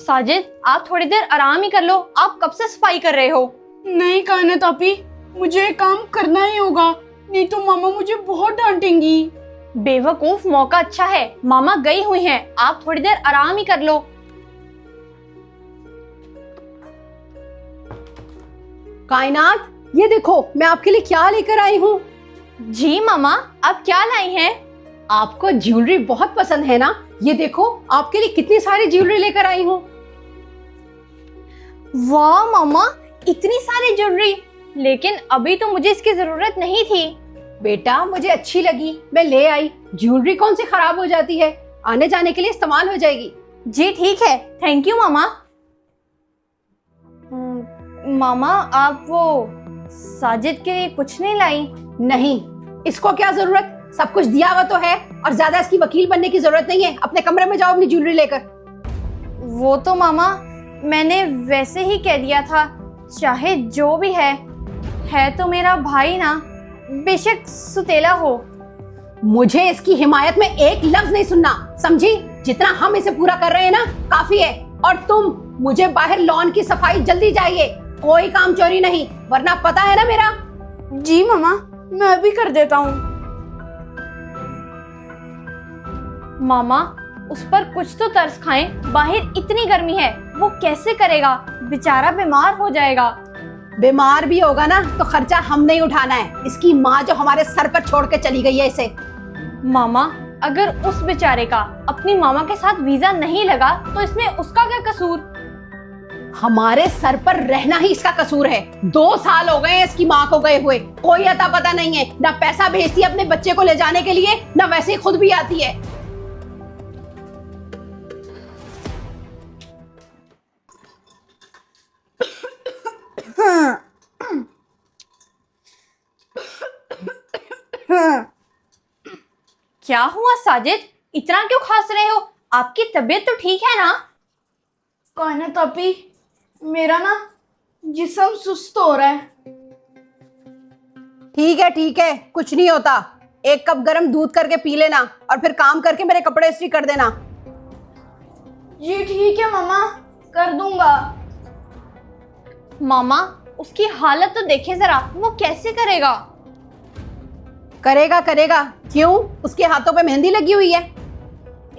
साजिद, आप थोड़ी देर आराम ही कर लो। आप कब से सफाई कर रहे हो? नहीं कायनात आपी, मुझे काम करना ही होगा, नहीं तो मामा मुझे बहुत डांटेंगी। बेवकूफ, मौका अच्छा है, मामा गई हुई हैं, आप थोड़ी देर आराम ही कर लो। कायनात, ये देखो मैं आपके लिए क्या लेकर आई हूँ। जी मामा, आप क्या लाई हैं? आपको ज्वेलरी बहुत पसंद है ना? ये देखो आपके लिए कितनी सारी ज्वेलरी लेकर आई हूँ। वाह मामा, इतनी सारी ज्वेलरी, लेकिन अभी तो मुझे इसकी जरूरत नहीं थी। बेटा मुझे अच्छी लगी, मैं ले आई। ज्वेलरी कौन सी खराब हो जाती है, आने जाने के लिए इस्तेमाल हो जाएगी। जी ठीक है, थैंक यू मामा। मामा, आप वो साजिद के लिए कुछ नहीं लाई? नहीं, इसको क्या जरूरत, सब कुछ दिया हुआ तो है, और ज्यादा इसकी वकील बनने की जरूरत नहीं है। अपने कमरे में जाओ अपनी ज्वेलरी लेकर। वो तो मामा मैंने वैसे ही कह दिया था, चाहे जो भी है तो मेरा भाई ना, बेशक सुतेला हो। मुझे इसकी हिमायत में एक लफ्ज नहीं सुनना, समझी? जितना हम इसे पूरा कर रहे हैं ना, काफी है। और तुम, मुझे बाहर लॉन की सफाई जल्दी चाहिए, कोई काम चोरी नहीं, वरना पता है ना मेरा। जी मामा, मैं अभी कर देता हूँ। मामा, उस पर कुछ तो तरस खाएं, बाहर इतनी गर्मी है, वो कैसे करेगा? बेचारा बीमार हो जाएगा। बीमार भी होगा ना तो खर्चा हम नहीं उठाना है, इसकी माँ जो हमारे सर पर छोड़ के चली गई है इसे। मामा, अगर उस बेचारे का अपनी मामा के साथ वीजा नहीं लगा तो इसमें उसका क्या कसूर? हमारे सर पर रहना ही इसका कसूर है। 2 साल हो गए हैं इसकी माँ को गए हुए, कोई अता पता नहीं है, ना पैसा भेजती है अपने बच्चे को ले जाने के लिए, ना वैसे ही खुद भी आती है। क्या हुआ साजिद, इतना क्यों खांस रहे हो? आपकी तबीयत तो ठीक है ना? कायनात आपी, मेरा ना जिस्म सुस्त हो रहा है। ठीक है, कुछ नहीं होता। 1 कप गर्म दूध करके पी लेना, और फिर काम करके मेरे कपड़े इस्त्री कर देना। जी ठीक है मामा, कर दूंगा। मामा, उसकी हालत तो देखें जरा, वो कैसे करेगा? करेगा, क्यों? उसके हाथों पे मेहंदी लगी हुई है।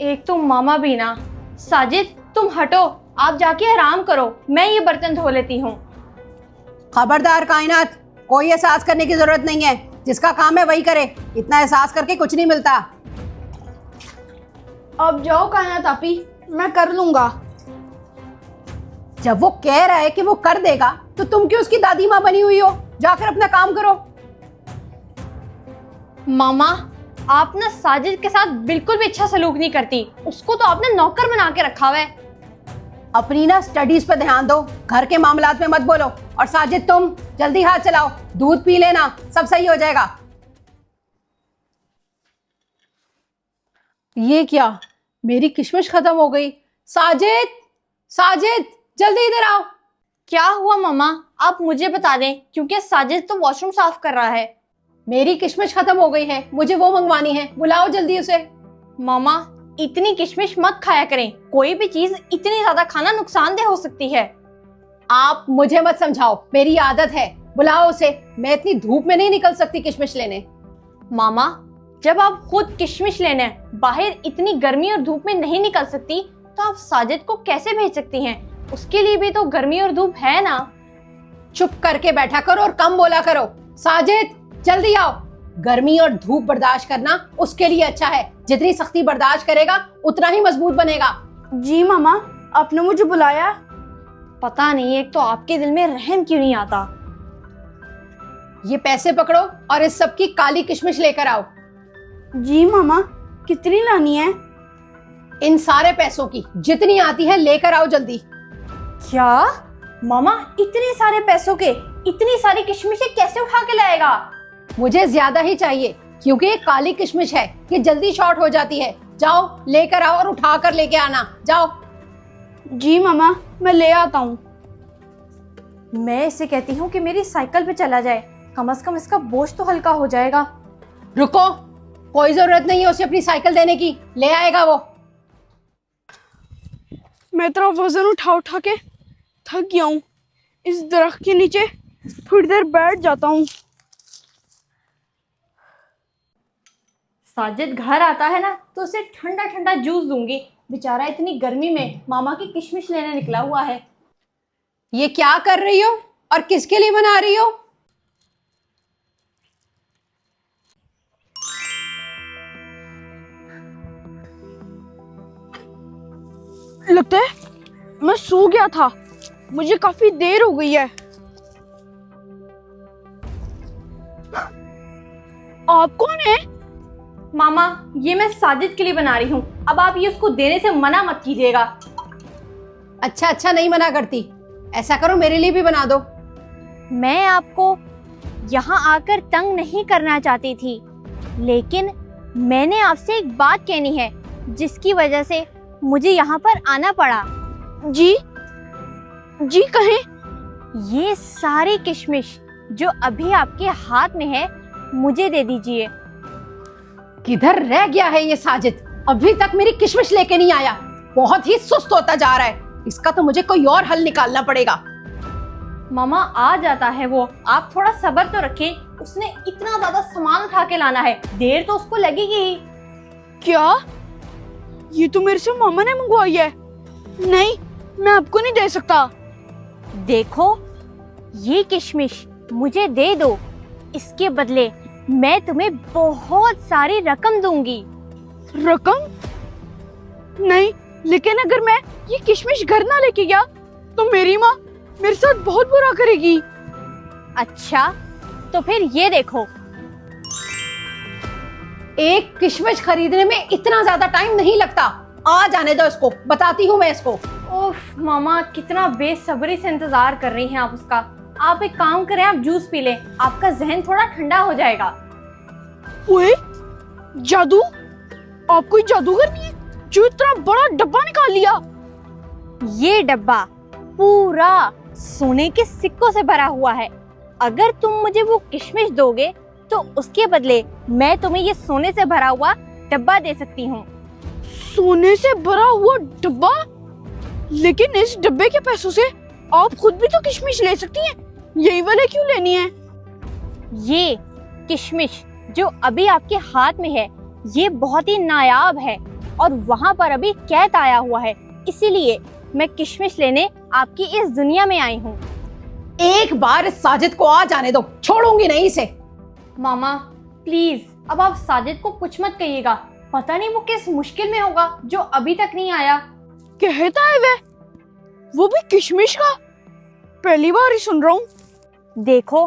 एक तो मामा भी ना। साजिद, तुम हटो, आप जाके आराम करो, मैं ये बर्तन धो लेती हूँ। खबरदार कायनात, कोई एहसास करने की जरूरत नहीं है, जिसका काम है वही करे, इतना एहसास करके कुछ नहीं मिलता। अब जाओ कायनात आपी, मैं कर लूंगा। जब वो कह रहा है कि वो कर देगा, तो तुम क्यों उसकी दादी माँ बनी हुई हो? जाकर अपना काम करो। मामा, आप ना साजिद के साथ बिल्कुल भी अच्छा सलूक नहीं करती, उसको तो आपने नौकर बना के रखा हुआ है। अपनी ना स्टडीज पे ध्यान दो, घर के मामलात में मत बोलो। और साजिद, तुम जल्दी हाथ चलाओ, दूध पी लेना, सब सही हो जाएगा। ये क्या, मेरी किशमिश खत्म हो गई। साजिद जल्दी इधर आओ। क्या हुआ मामा, आप मुझे बता दें, क्योंकि साजिद तो वॉशरूम साफ कर रहा है। मेरी किशमिश खत्म हो गई है, मुझे वो मंगवानी है, बुलाओ जल्दी उसे। मामा, इतनी किशमिश मत खाया करें, कोई भी चीज इतनी ज्यादा खाना नुकसानदेह हो सकती है। आप मुझे मत समझाओ, मेरी आदत है, बुलाओ उसे। मैं इतनी धूप में नहीं निकल सकती किशमिश लेने। मामा, जब आप खुद किशमिश लेने बाहर इतनी गर्मी और धूप में नहीं निकल सकती, तो आप साजिद को कैसे भेज सकती हैं? उसके लिए भी तो गर्मी और धूप है ना। चुप करके बैठा करो और कम बोला करो। साजिद जल्दी आओ। गर्मी और धूप बर्दाश्त करना उसके लिए अच्छा है, जितनी सख्ती बर्दाश्त करेगा उतना ही मजबूत बनेगा। जी मामा, आपने मुझे बुलाया? पता नहीं, एक तो आपके दिल में रहम क्यों नहीं आता। ये पैसे पकड़ो और इस सब की काली किशमिश लेकर आओ। जी मामा, कितनी लानी है? इन सारे पैसों की जितनी आती है लेकर आओ जल्दी। क्या मामा, इतने सारे पैसों के इतनी सारी किशमिशें कैसे उठा के लाएगा? मुझे ज्यादा ही चाहिए, क्योंकि ये काली किशमिश है, ये जल्दी शॉर्ट हो जाती है। जाओ लेकर आओ और उठा कर लेके आना, जाओ। जी मामा, मैं ले आता हूँ। मैं इसे कहती हूँ कि मेरी साइकिल पे चला जाए, कम से कम इसका बोझ तो हल्का हो जाएगा। रुको, कोई जरूरत नहीं है उसे अपनी साइकिल देने की, ले आएगा वो। मैं तेरा वजन उठा उठा के थक गया हूँ। इस दरख्त के नीचे थोड़ी देर बैठ जाता हूँ। साजिद घर आता है ना तो उसे ठंडा ठंडा जूस दूंगी। बेचारा इतनी गर्मी में मामा की किशमिश लेने निकला हुआ है। ये क्या कर रही हो और किसके लिए बना रही हो? लगता है मैं सो गया था, मुझे काफी देर हो गई है। आप कौन है? मामा, ये मैं साजिद के लिए बना रही हूँ। अब आप ये उसको देने से मना मत कीजिएगा। अच्छा अच्छा, नहीं मना करती। ऐसा करो मेरे लिए भी बना दो। मैं आपको यहाँ आकर तंग नहीं करना चाहती थी, लेकिन मैंने आपसे एक बात कहनी है जिसकी वजह से मुझे यहाँ पर आना पड़ा। जी जी कहें। ये सारी किशमिश जो अभी आपके हाथ में है मुझे दे दीजिए। किधर रह गया है ये साजिद? अभी तक मेरी किशमिश लेके नहीं आया। बहुत ही सुस्त होता जा रहा है। इसका तो मुझे कोई और हल निकालना पड़ेगा। मामा आ जाता है वो, आप थोड़ा सब्र तो रखें। उसने इतना ज्यादा सामान उठा के लाना है, देर तो उसको लगेगी ही। क्या? ये तो मेरे से मामा ने मंगवाई है। नहीं, मैं आपको नहीं दे सकता। देखो, ये किशमिश मुझे दे दो, इसके बदले मैं तुम्हें बहुत सारी रकम दूंगी। रकम? नहीं, लेकिन अगर मैं ये किशमिश घर ना लेके गया तो मेरी माँ मेरे साथ बहुत बुरा करेगी। अच्छा, तो फिर ये देखो। एक किशमिश खरीदने में इतना ज्यादा टाइम नहीं लगता। आ जाने दो इसको, बताती हूँ मैं इसको। ओफ मामा, कितना बेसब्री से इंतजार कर रही हैं आप उसका। आप एक काम करें, आप जूस पी लें, आपका जहन थोड़ा ठंडा हो जाएगा। ओए, जादू? आप कोई जादूगर नहीं है जो इतना बड़ा डब्बा निकाल लिया? ये डब्बा पूरा सोने के सिक्कों से भरा हुआ है। अगर तुम मुझे वो किशमिश दोगे तो उसके बदले मैं तुम्हें ये सोने से भरा हुआ डब्बा दे सकती हूँ। सोने से भरा हुआ डब्बा? लेकिन इस डब्बे के पैसों से आप खुद भी तो किशमिश ले सकती हैं। यही वाले क्यों लेनी है? ये किशमिश जो अभी आपके हाथ में है ये बहुत ही नायाब है और वहाँ पर अभी कैद आया हुआ है, इसीलिए मैं किशमिश लेने आपकी इस दुनिया में आई हूँ। एक बार इस साजिद को आ जाने दो, छोड़ूंगी नहीं इसे। मामा प्लीज, अब आप साजिद को कुछ मत कहिएगा। पता नहीं वो किस मुश्किल में होगा जो अभी तक नहीं आया। कहता है वो भी किशमिश का? पहली बार ही सुन रहा हूँ। देखो,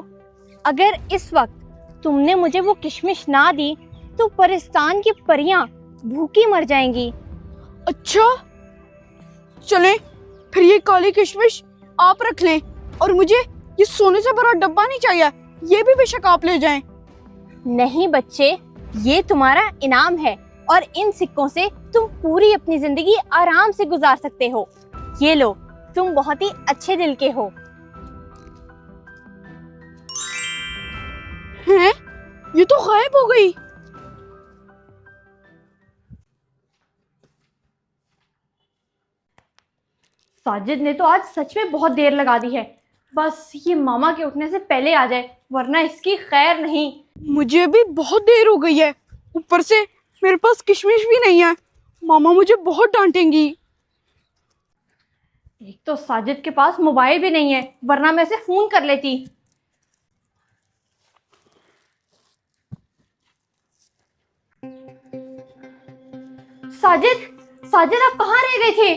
अगर इस वक्त तुमने मुझे वो किशमिश ना दी तो परिस्तान की परियां भूखी मर जाएंगी। अच्छा, चलें, फिर ये काली किशमिश आप रख लें और मुझे ये सोने से भरा डब्बा नहीं चाहिए। ये भी बेशक आप ले जाएं। नहीं बच्चे, ये तुम्हारा इनाम है और इन सिक्कों से तुम पूरी अपनी जिंदगी आराम से गुजार सकते हो। ये लो, तुम बहुत ही अच्छे दिल के हो। हैं? ये तो गायब हो गई। साजिद ने तो आज सच में बहुत देर लगा दी है। बस ये मामा के उठने से पहले आ जाए, वरना इसकी खैर नहीं। मुझे भी बहुत देर हो गई है, ऊपर से मेरे पास किशमिश भी नहीं है। मामा मुझे बहुत डांटेंगी। एक तो साजिद के पास मोबाइल भी नहीं है, वरना मैं इसे फोन कर लेती। साजिद, साजिद आप कहाँ रह गए थे?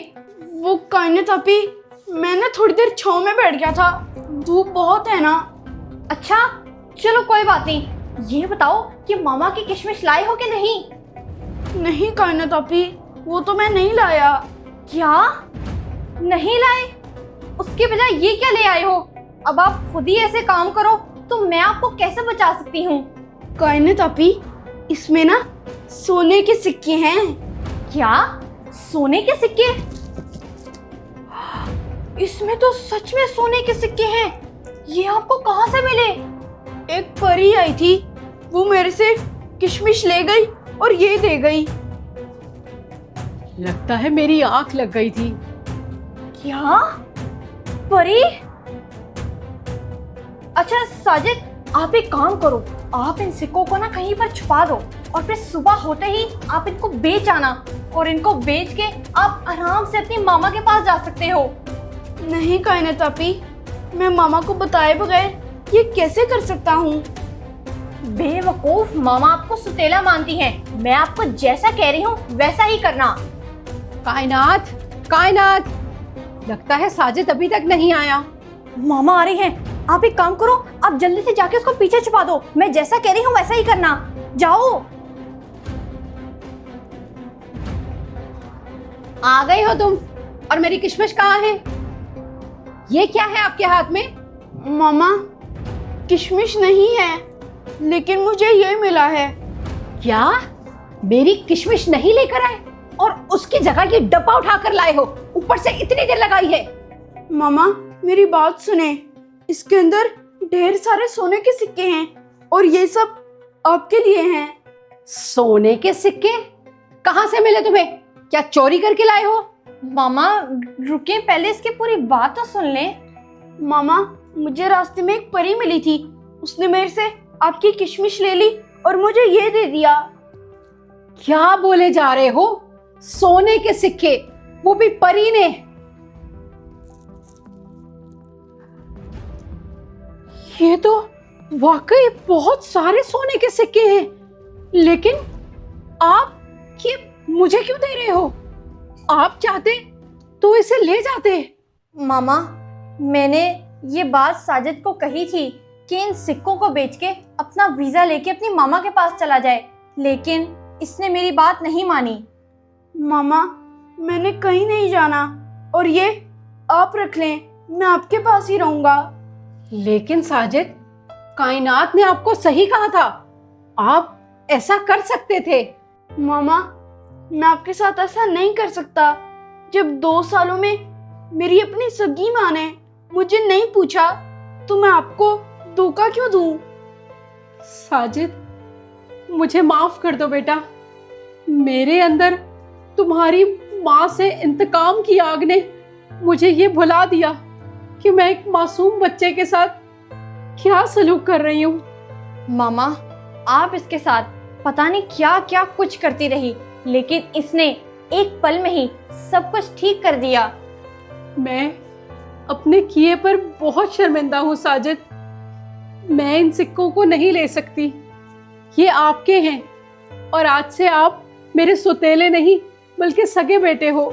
वो कायनात आपी, मैं ना थोड़ी देर छांव में बैठ गया था, धूप बहुत है ना। अच्छा, चलो कोई बात नहीं। ये बताओ कि मामा की किशमिश लाए हो कि नहीं? नहीं कायनात आपी, वो तो मैं नहीं लाया। क्या नहीं लाए? उसके बजाय ये क्या ले आए हो? अब आप खुद ही ऐसे काम करो तो मैं आपको कैसे बचा सकती हूँ? कायनात आपी, इसमें ना सोने के सिक्के हैं। क्या सोने के सिक्के? इसमें तो सच में सोने के सिक्के हैं। ये आपको कहाँ से मिले? एक परी आई थी, वो मेरे से किशमिश ले गई और ये दे गई। लगता है मेरी आंख लग गई थी। क्या? परी? अच्छा साजिद, आप एक काम करो, आप इन सिक्कों को ना कहीं पर छुपा दो और फिर सुबह होते ही आप इनको बेच आना, और इनको बेच के आप आराम से अपनी मामा के पास जा सकते हो। नहीं कायनात आपी, मैं मामा को बताए बगैर ये कैसे कर सकता हूँ? बेवकूफ, मामा आपको सुतेला मानती हैं। मैं आपको जैसा कह रही हूँ वैसा ही करना। कायनात, कायनात, लगता है साजिद अभी तक नहीं आया। मामा आ रही हैं। आप एक काम करो, आप जल्दी से जाके उसको पीछे छुपा दो। मैं जैसा कह रही हूँ वैसा ही करना। जाओ। आ गए हो तुम? और मेरी किशमिश कहाँ है? ये क्या है आपके हाथ में? मामा, किशमिश नहीं है, लेकिन मुझे ये मिला है। क्या मेरी किशमिश नहीं लेकर आए और उसकी जगह ये डब्बा उठाकर लाए हो? ऊपर से इतनी देर लगाई है। मामा मेरी बात सुने, इसके अंदर ढेर सारे सोने के सिक्के हैं और ये सब आपके लिए हैं। सोने के सिक्के कहाँ से मिले तुम्हें? क्या चोरी करके लाए हो? मामा रुके, पहले इसकी पूरी बात तो सुन ले। मामा, मुझे रास्ते में एक परी मिली थी, उसने मेरे से आपकी किशमिश ले ली और मुझे ये दे दिया। क्या बोले जा रहे हो? सोने के सिक्के, वो भी परी ने? ये तो वाकई बहुत सारे सोने के सिक्के हैं, लेकिन आप ये मुझे क्यों दे रहे हो? आप चाहते तो इसे ले जाते। मामा, मैंने ये बात साजिद को कही थी कि इन सिक्कों को बेच के अपना वीजा लेके अपनी मामा के पास चला जाए, लेकिन इसने मेरी बात नहीं मानी। मामा, मैंने कहीं नहीं जाना और ये आप रख लें, मैं आपके पास ही रहूंगा। लेकिन साजिद, कायनात ने आपको सही कहा था, आप ऐसा कर सकते थे। मामा, मैं आपके साथ ऐसा नहीं कर सकता। जब 2 सालों में मेरी अपनी सगी माँ ने मुझे नहीं पूछा तो मैं आपको धोखा क्यों दूं? साजिद, मुझे माफ कर दो बेटा। मेरे अंदर तुम्हारी माँ से इंतकाम की आग ने मुझे ये भुला दिया कि मैं एक मासूम बच्चे के साथ क्या सलूक कर रही हूँ। मामा, आप इसके साथ पता नहीं क्या क्या कुछ करती रही, लेकिन इसने एक पल में ही सब कुछ ठीक कर दिया। मैं अपने किए पर बहुत शर्मिंदा हूँ साजिद। मैं इन सिक्कों को नहीं ले सकती, ये आपके हैं और आज से आप मेरे सुतेले नहीं बल्कि सगे बेटे हो।